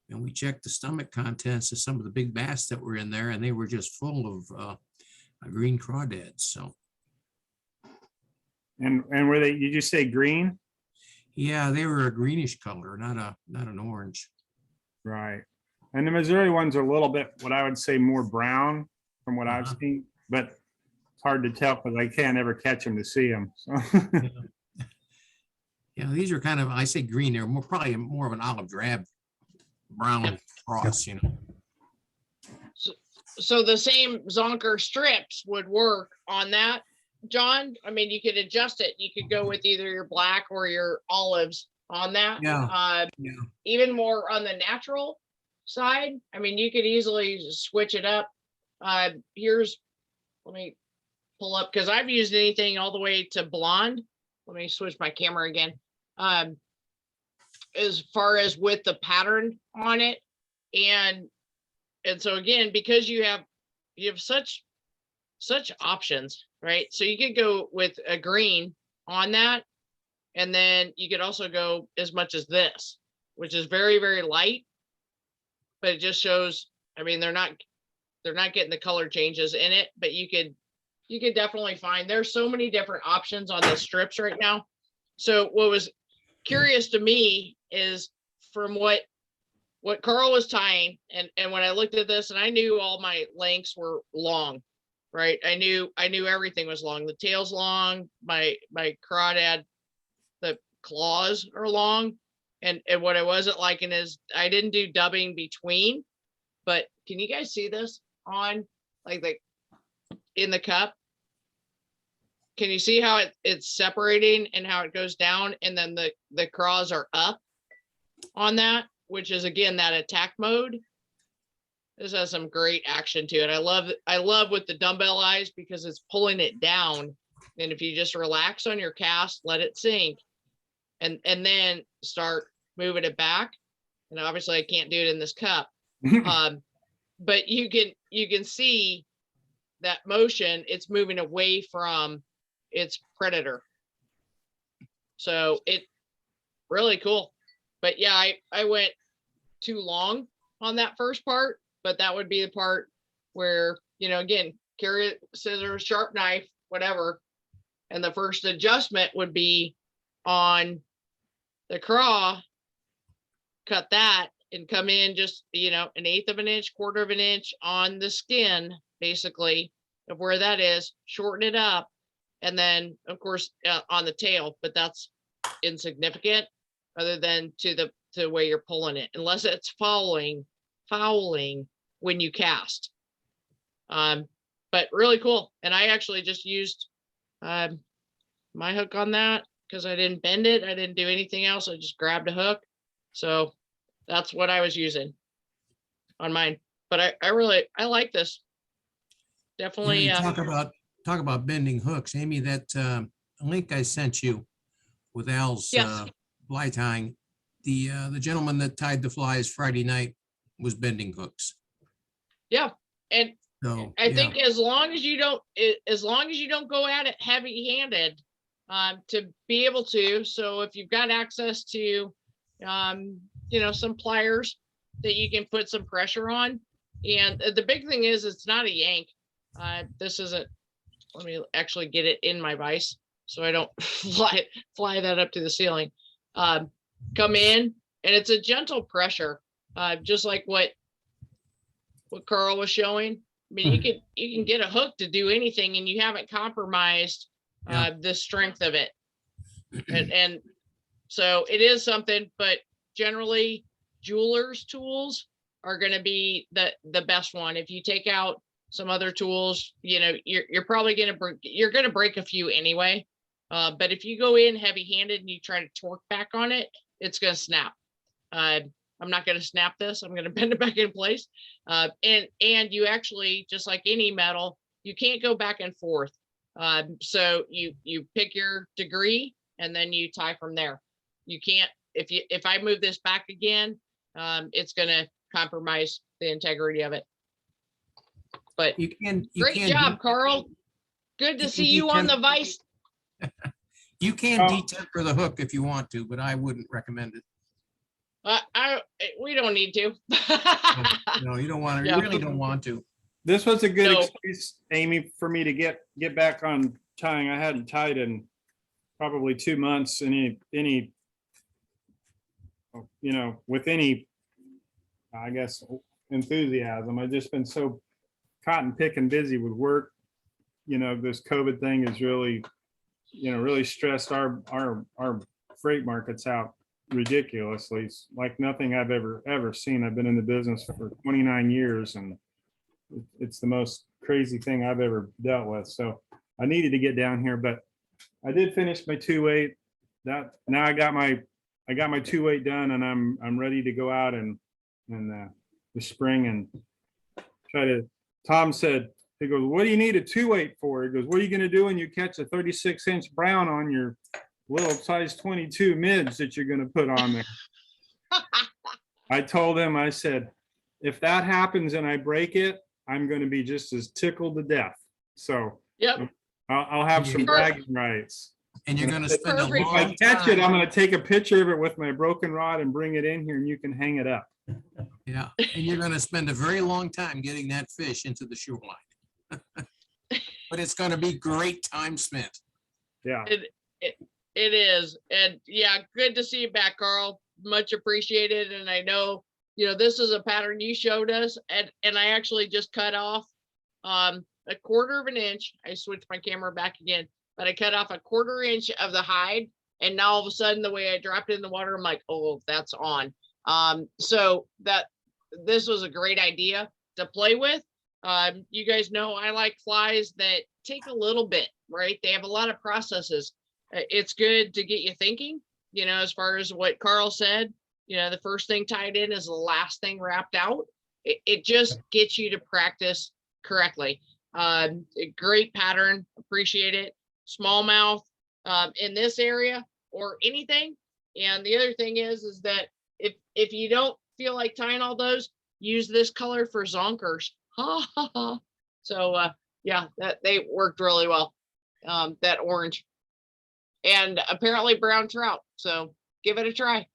and we checked the stomach contents of some of the big bass that were in there, and they were just full of green crawdads. So, And were they? Did you say green? yeah, they were a greenish color, not an orange. Right. And the Missouri ones are a little bit, what I would say, more brown from what I've Uh-huh. seen, but it's hard to tell because I can't ever catch them to see them. So. Yeah, these are kind of, I say green, they're probably more of an olive drab brown cross, you know. So the same Zonker strips would work on that, John. I mean, you could adjust it. You could go with either your black or your olives on that. Yeah. Even more on the natural side. I mean, you could easily switch it up. Let me pull up, because I've used anything all the way to blonde. Let me switch my camera again. As far as with the pattern on it. And so again, because you have such options, right? So you could go with a green on that. And then you could also go as much as this, which is very, very light, but it just shows, I mean, they're not getting the color changes in it, but you could definitely find, there's so many different options on the strips right now. So what was curious to me is from what Carl was tying, and when I looked at this, and I knew all my lengths were long, right? I knew everything was long. The tail's long, my crawdad, the claws are long. And what I wasn't liking is I didn't do dubbing between, but can you guys see this on like in the cup? Can you see how it's separating and how it goes down, and then the craws are up on that, which is again that attack mode. This has some great action to it. I love with the dumbbell eyes because it's pulling it down, and if you just relax on your cast, let it sink, and then start moving it back. And obviously I can't do it in this cup, but you can see that motion. It's moving away from its predator. So it really cool. But yeah, I went too long on that first part, but that would be the part where, you know, again, carry a scissors, sharp knife, whatever. And the first adjustment would be on the craw, cut that and come in just, you know, 1/8 of an inch, 1/4 of an inch on the skin, basically, of where that is, shorten it up. And then, of course, on the tail, but that's insignificant other than to the way you're pulling it, unless it's fouling when you cast. But really cool. And I actually just used my hook on that because I didn't bend it. I didn't do anything else. I just grabbed a hook. So that's what I was using on mine. But I like this. You know, Definitely. you talk about bending hooks, Amy, that link I sent you with Al's Yes. fly tying, the gentleman that tied the flies Friday night was bending hooks. Yeah. And So, I yeah. think as long as you don't go at it heavy handed, to be able to, so if you've got access to, you know, some pliers that you can put some pressure on. And the big thing is it's not a yank. This isn't, let me actually get it in my vise so I don't fly that up to the ceiling. Come in and it's a gentle pressure, just like what Carl was showing. I mean, you can get a hook to do anything and you haven't compromised the strength of it. And so it is something, but generally jeweler's tools are going to be the best one. If you take out some other tools, you know, you're probably going to break a few anyway. But if you go in heavy handed and you try to torque back on it, it's going to snap. I'm not going to snap this. I'm going to bend it back in place. And you actually, just like any metal, you can't go back and forth. So you pick your degree and then you tie from there. You can't, if I move this back again, it's going to compromise the integrity of it. But great job, Carl. Good to see you on the vise. You can detemper the hook if you want to, but I wouldn't recommend it. We don't need to. No, you don't want to. Yeah. You really don't want to. This was a good No. excuse, Amy, for me to get back on tying. I hadn't tied in probably 2 months. Any, you know, with any, I guess, enthusiasm. I've just been so cotton picking busy with work. You know, this COVID thing has really, you know, really stressed our freight markets out ridiculously. It's like nothing I've ever seen. I've been in the business for 29 years and it's the most crazy thing I've ever dealt with. So I needed to get down here, but I did finish my 2/8. Now I got my 2/8 done and I'm ready to go out and the spring and try to. Tom said, he goes, "What do you need a 2/8 for?" He goes, "What are you going to do when you catch a 36-inch brown on your little size 22 mids that you're going to put on there?" I told him, I said, if that happens and I break it, I'm going to be just as tickled to death. So Yep. I'll have some bragging rights. And you're going to spend a Perfect. If I long catch it, I'm time. going to take a picture of it with my broken rod and bring it in here and you can hang it up. Yeah, and you're going to spend a very long time getting that fish into the shoreline. But it's going to be great time spent. Yeah. It is. And yeah, good to see you back, Carl. Much appreciated. And I know, you know, this is a pattern you showed us and I actually just cut off a 1/4 of an inch. I switched my camera back again, but I cut off a 1/4 inch of the hide. And now all of a sudden the way I dropped it in the water, I'm like, oh, that's on. So this was a great idea to play with. You guys know I like flies that take a little bit, right? They have a lot of processes. It's good to get you thinking, you know, as far as what Carl said, you know, the first thing tied in is the last thing wrapped out. It just gets you to practice correctly. A great pattern, appreciate it. Smallmouth in this area or anything. And the other thing is that if you don't feel like tying all those, use this color for zonkers. Ha ha ha. So yeah, that they worked really well. That orange. And apparently brown trout. So give it a try.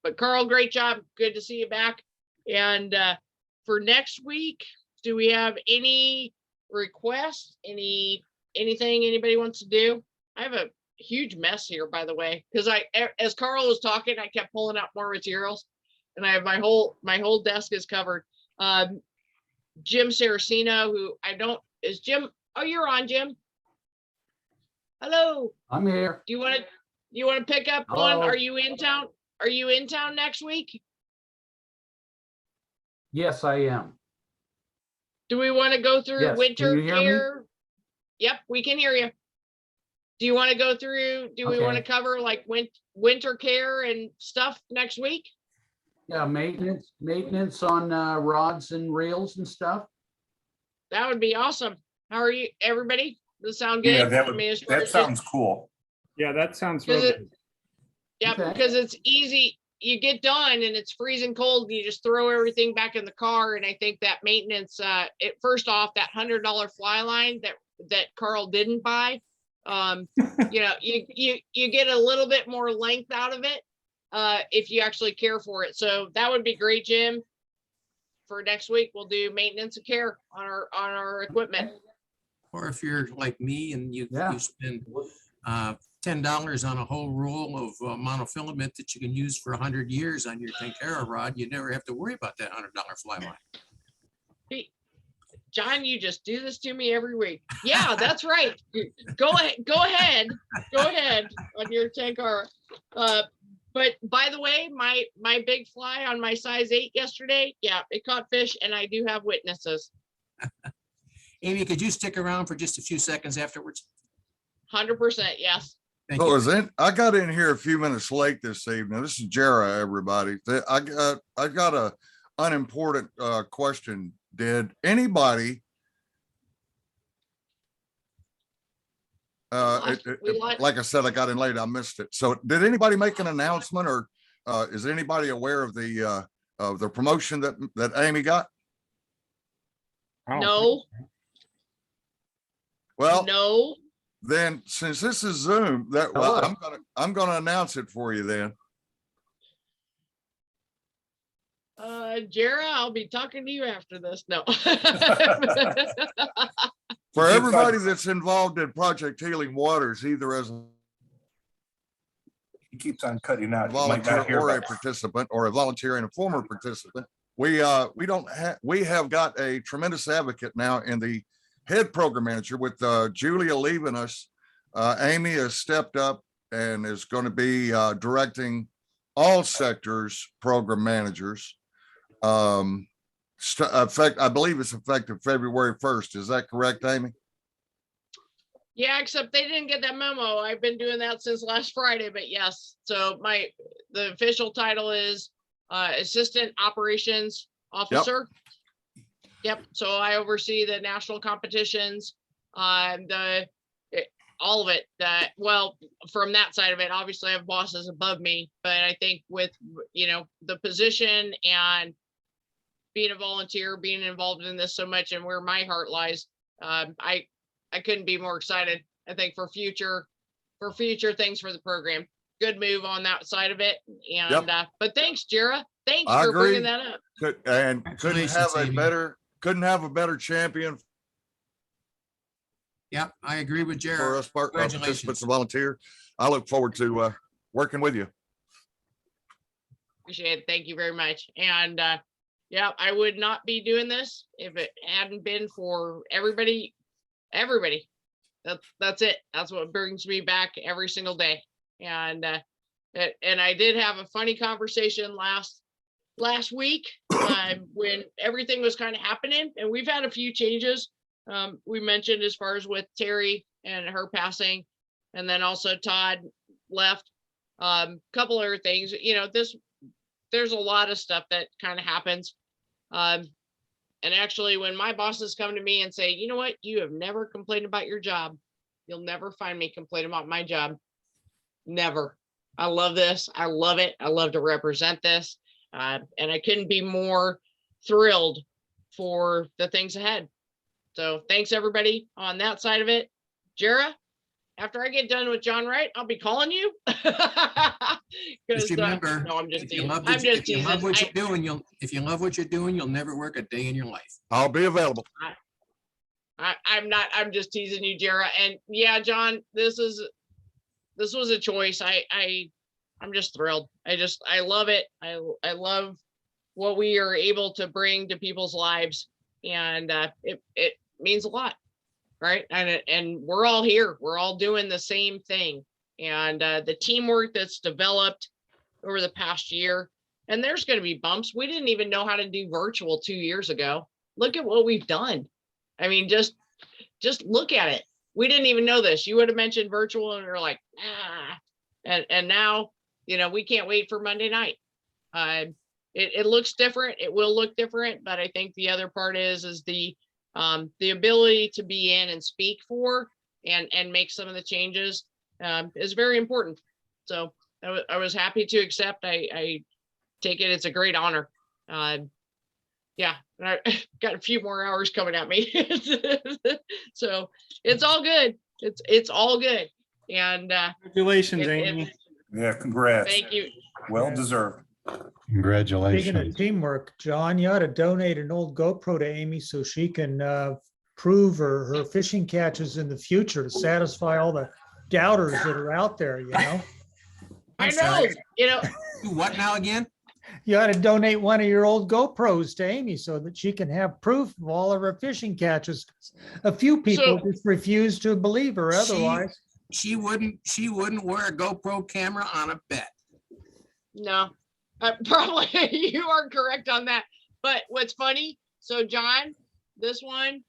But Carl, great job. Good to see you back. And for next week, do we have any requests, any anything anybody wants to do? I have a huge mess here, by the way, because as Carl was talking, I kept pulling out more materials, and I have my whole desk is covered. Jim Saraceno, who is Jim. Oh, you're on, Jim. Hello. I'm here. Do you want to pick up one? Hello. Are you in town? Are you in town next week? Yes, I am. Do we want to go through Yes, can winter you hear me? care? Yep, we can hear you. Do you want to go through, do we want to Okay. cover like winter care and stuff next week? Yeah, maintenance on rods and reels and stuff. That would be awesome. How are you, everybody? Does that sound good? Yeah, I mean, as far that as just- sounds cool. Yeah, that sounds Is real it- good. Yeah, Okay. because it's easy. You get done and it's freezing cold and you just throw everything back in the car. And I think that maintenance, first off, that $100 fly line that Carl didn't buy, you get a little bit more length out of it if you actually care for it. So that would be great, Jim. For next week, we'll do maintenance and care on our equipment. Or if you're like me and you Yeah. spend $10 on a whole roll of monofilament that you can use for 100 years on your Tenkara rod, you never have to worry about that $100 fly line. John, you just do this to me every week. Yeah, that's right. Go ahead on your Tenkara. But by the way, my big fly on my size 8 yesterday, yeah, it caught fish, and I do have witnesses. Amy, could you stick around for just a few seconds afterwards? 100%, yes. Thank So you. is it, I got in here a few minutes late this evening. This is Jera, everybody. I got a unimportant question. Did anybody We lost- like I said, I got in late, I missed it. So did anybody make an announcement, or is anybody aware of the promotion that Amy got? I don't No, Well, no. then since this is Zoom, well, I'm gonna announce it for you then. Jara, I'll be talking to you after this. No. For Keep everybody on- that's involved in Project Healing Waters, either as a He keeps on cutting out. You might volunteer not hear or a that. participant, or a volunteer and a former participant, we have got a tremendous advocate now in the head program manager with Julia leaving us. Amy has stepped up and is going to be directing all sectors program managers. I believe it's effective February 1st. Is that correct, Amy? Yeah, except they didn't get that memo. I've been doing that since last Friday, but yes. So the official title is Assistant Operations Officer. Yep. So I oversee the national competitions, all of it. Well, from that side of it, obviously I have bosses above me, but I think with, the position and being a volunteer, being involved in this so much and where my heart lies, I couldn't be more excited. I think for future things for the program. Good move on that side of it. And but thanks, Jara. Thanks I for agree. bringing that up. Couldn't Congratulations, have a Amy. better champion Yeah, I agree with for Jared. us participants Congratulations. and volunteer. I look forward to working with you. Appreciate it. Thank you very much. And I would not be doing this if it hadn't been for everybody. That's it. That's what brings me back every single day. And I did have a funny conversation last week when everything was kind of happening, and we've had a few changes. We mentioned as far as with Terry and her passing, and then also Todd left. Couple other things, there's a lot of stuff that kind of happens. And actually, when my bosses come to me and say, you know what, you have never complained about your job. You'll never find me complain about my job. Never. I love this. I love it. I love to represent this. And I couldn't be more thrilled for the things ahead. So thanks everybody on that side of it. Jara, after I get done with John Wright, I'll be calling you. Just remember, no, I'm just if you teasing. love I'm what you- just if you love teasing. what you're doing, if you love what you're doing, you'll never work a day in your life. I'll be available. I'm just teasing you, Jara. And yeah, John, this was a choice. I'm just thrilled. I love it. I love what we are able to bring to people's lives. And it means a lot. Right. And we're all here. We're all doing the same thing. And the teamwork that's developed over the past year, and there's going to be bumps. We didn't even know how to do virtual 2 years ago. Look at what we've done. I mean, just look at it. We didn't even know this. You would have mentioned virtual and we're like, ah. And now, we can't wait for Monday night. It looks different. It will look different, but I think the other part is the ability to be in and speak for and make some of the changes is very important. So I was happy to accept. I take it. It's a great honor. Yeah, and I got a few more hours coming at me. So it's all good. It's all good. And Congratulations, Amy. Yeah, congrats. thank you. Well deserved. Speaking of Congratulations. teamwork, John, you ought to donate an old GoPro to Amy so she can prove her fishing catches in the future to satisfy all the doubters that are out there, I I'm know, sorry. you know, What now again? You ought to donate one of your old GoPros to Amy so that she can have proof of all of her fishing catches. A few people just refuse to believe her otherwise. She wouldn't wear a GoPro camera on a bet. no, probably you are correct on that. But what's funny, so John, this one,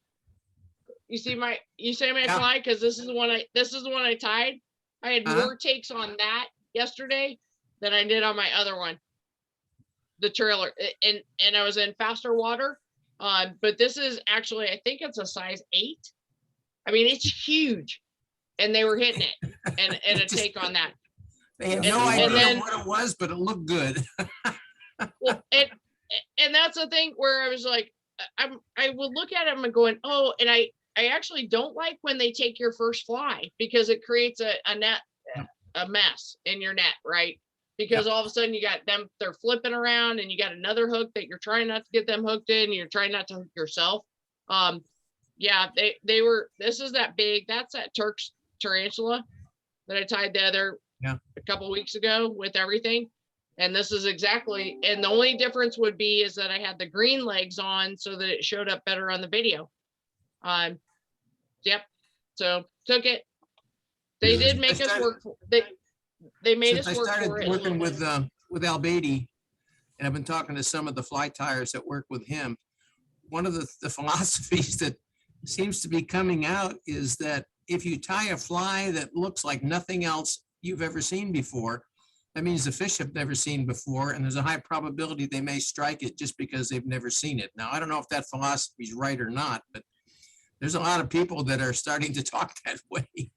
you say my Yeah. fly, because this is the one I tied. I had Uh-huh. more takes on that yesterday than I did on my other one, the trailer, and I was in faster water. But this is actually, I think it's a size 8. I mean, it's huge, and they were hitting it, and a take on that. They had And- no and idea then- what it was, but it looked good. Well, and that's the thing where I was like, I would look at them and going, oh, and I actually don't like when they take your first fly, because it creates a net, a mess in your net, right? Because all of a sudden you got them, they're flipping around, and you got another hook that you're trying not to get them hooked in, and you're trying not to hook yourself. Yeah, they were, this is that big, that's that Turk's tarantula that I tied the a couple weeks ago with everything. And this is exactly, and the only difference would be is that I had the green legs on so that it showed up better on the video. Yep. So took it. They did make us work. They made Since us I work started for it. a working little bit. with Al Beatty, and I've been talking to some of the fly tires that work with him, one of the philosophies that seems to be coming out is that if you tie a fly that looks like nothing else you've ever seen before, that means the fish have never seen before, and there's a high probability they may strike it just because they've never seen it. Now, I don't know if that philosophy is right or not, but there's a lot of people that are starting to talk that way.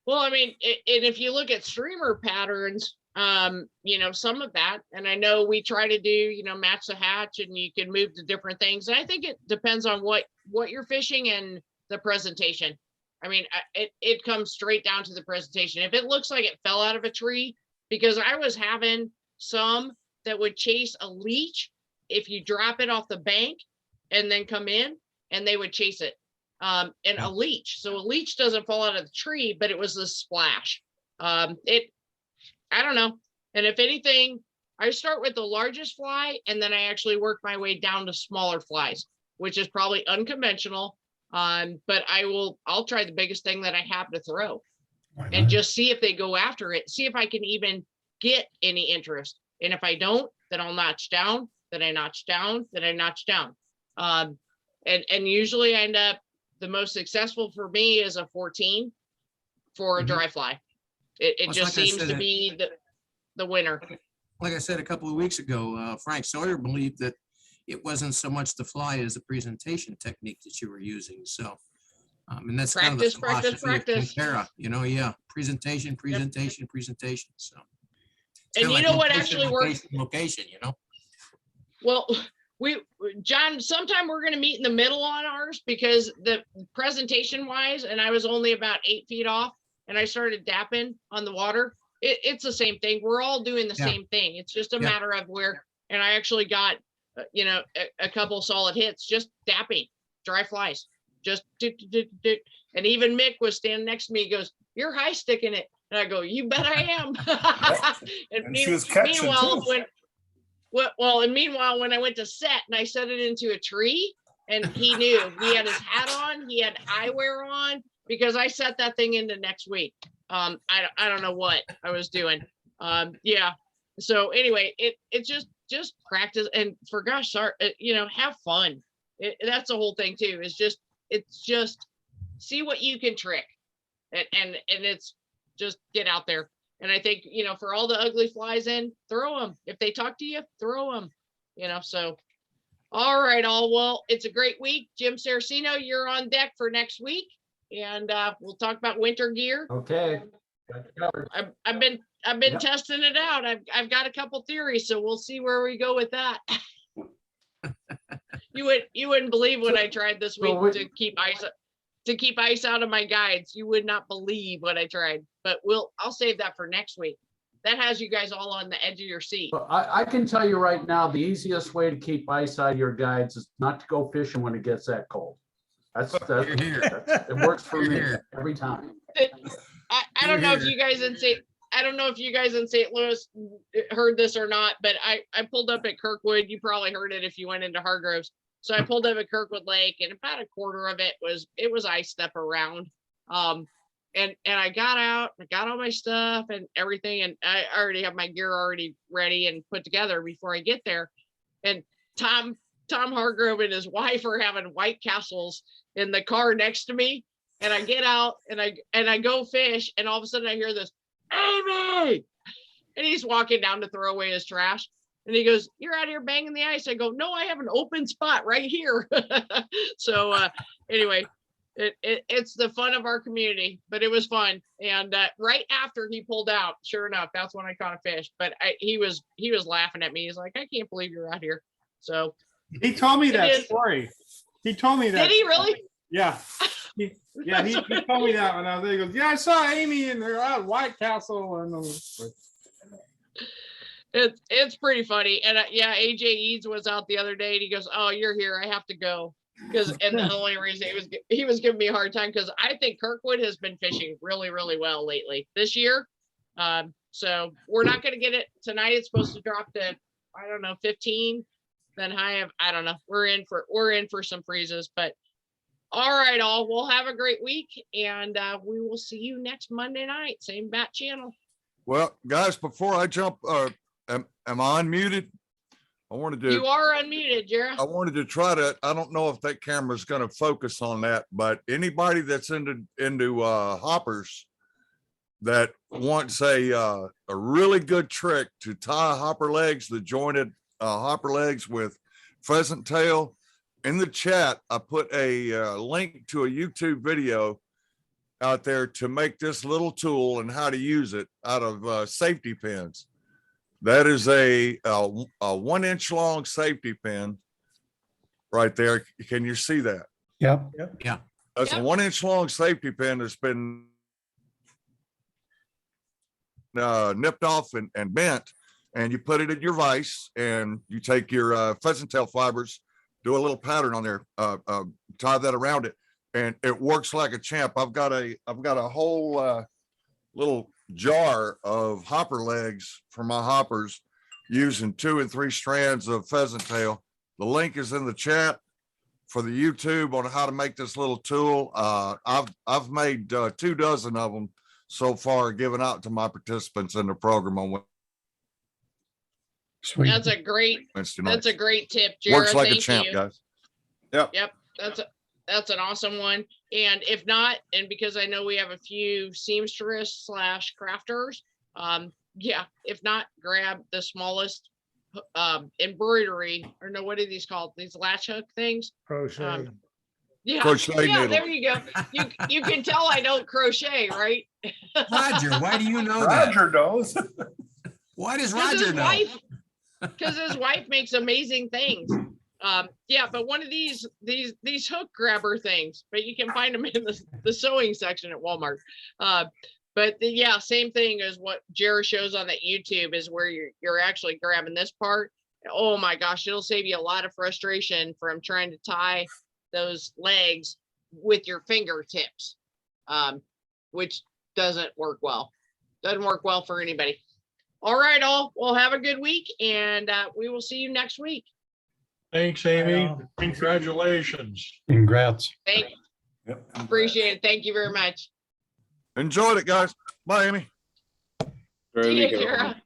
Well, I mean, and if you look at streamer patterns, some of that, and I know we try to do, match the hatch, and you can move to different things. And I think it depends on what you're fishing and the presentation. I mean, it comes straight down to the presentation. If it looks like it fell out of a tree, because I was having some that would chase a leech if you drop it off the bank and then come in, and they would chase it. And a leech. So a leech doesn't fall out of the tree, but it was a splash. I don't know. And if anything, I start with the largest fly, and then I actually work my way down to smaller flies, which is probably unconventional. But I'll try the biggest thing that I have to throw and just see if they go after it, see if I can even get any interest. And if I don't, then I'll notch down, then I notch down, then I notch down. And usually I end up, the most successful for me is a 14 for a dry fly. It Well, just like I seems to said, be the winner. Like I said a couple of weeks ago, Frank Sawyer believed that it wasn't so much the fly as the presentation technique that you were using. So, and that's kind of the Practice, philosophy of practice. Conterra, presentation. So, it's And kinda you like know what location, actually works? Location, Well, John, sometime we're going to meet in the middle on ours, because the presentation wise, and I was only about 8 feet off, and I started dapping on the water. It's the same thing. We're all doing the Yeah. same thing. It's just a Yeah. matter of where, and I actually got, a couple solid hits, just dapping dry flies. just doot, doot, doot, doot. And even Mick was standing next to me. He goes, "You're high sticking it." And I go, "You bet I am." And she was catching meanwhile, too. and meanwhile, when I went to set and I set it into a tree, and he knew he had his hat on, he had eyewear on, because I set that thing into next week. I don't know what I was doing. Yeah. So anyway, it's just practice, and for gosh, sorry, have fun. That's the whole thing too. It's just see what you can trick, and it's just get out there. And I think, for all the ugly flies in, throw them. If they talk to you, throw them. So all right, all. Well, it's a great week. Jim Saraceno, you're on deck for next week, and we'll talk about winter gear. Okay. Got you covered. I've been Yep. testing it out. I've got a couple theories, so we'll see where we go with that. You wouldn't believe what I tried this So week to keep ice out of my guides. You would not believe what I tried, but I'll save that for next week. That has you guys all on the edge of your seat. But I can tell you right now, the easiest way to keep ice out of your guides is not to go fishing when it gets that cold. It works for me every time. I don't know if you guys in St. Louis heard this or not, but I pulled up at Kirkwood. You probably heard it if you went into Hargroves. So I pulled up at Kirkwood Lake, and about a quarter of it was iced up around. And I got out, I got all my stuff and everything, and I already have my gear already ready and put together before I get there. And Tom Hargrove and his wife are having White Castles in the car next to me. And I get out and I go fish, and all of a sudden I hear this, "Amy!" And he's walking down to throw away his trash. And he goes, "You're out here banging the ice." I go, "No, I have an open spot right here." So anyway, it's the fun of our community, but it was fun. And right after he pulled out, sure enough, that's when I caught a fish. But he was laughing at me. He's like, "I can't believe you're out here." So He told me that is. story. He told me that. did he really? Yeah. He told me that when I was there. He goes, "Yeah, I saw Amy and they're out at White Castle." And It's pretty funny. And AJ Eads was out the other day, and he goes, "Oh, you're here. I have to go." And the only reason he was giving me a hard time, because I think Kirkwood has been fishing really, really well lately this year. So we're not going to get it tonight. It's supposed to drop to, I don't know, 15. Then high of, I don't know. We're in for some freezes, but all right, all. We'll have a great week, and we will see you next Monday night, same bat channel. Well, guys, before I jump, am I unmuted? You are unmuted, Jera. I wanted to try to, I don't know if that camera's going to focus on that, but anybody that's into hoppers that wants a really good trick to tie hopper legs, the jointed hopper legs with pheasant tail, in the chat, I put a link to a YouTube video out there to make this little tool and how to use it out of safety pins. That is a 1 inch long safety pin right there. Can you see that? Yep. Yeah. That's a 1 inch long safety pin that's been nipped off and bent, and you put it in your vise, and you take your pheasant tail fibers, do a little pattern on there, tie that around it, and it works like a champ. I've got a whole little jar of hopper legs for my hoppers using 2 and 3 strands of pheasant tail. The link is in the chat for the YouTube on how to make this little tool. I've made 2 dozen of them so far, given out to my participants in the program on Sweet. That's a great tip, Jera. Works like a Thank champ, you. guys. Yep, that's an awesome one. And if not, and because I know we have a few seamstress / crafters, if not, grab the smallest embroidery, or no, what are these called? These latch hook things. Crochet. Crochet needle. There you go. You can tell I don't crochet, right? Roger, why do you know that? Roger knows. Why does Because Roger know? his wife makes amazing things. But one of these hook grabber things, but you can find them in the sewing section at Walmart. Same thing as what Jera shows on that YouTube, is where you're actually grabbing this part. Oh my gosh, it'll save you a lot of frustration from trying to tie those legs with your fingertips, which doesn't work well. Doesn't work well for anybody. All right, all. Well, have a good week, and we will see you next week. Thanks, Amy. Right on. Congratulations. Congrats. Thank, Yep. appreciate it. Thank you very much. Enjoyed it, guys. Bye, Amy. See you, Kara.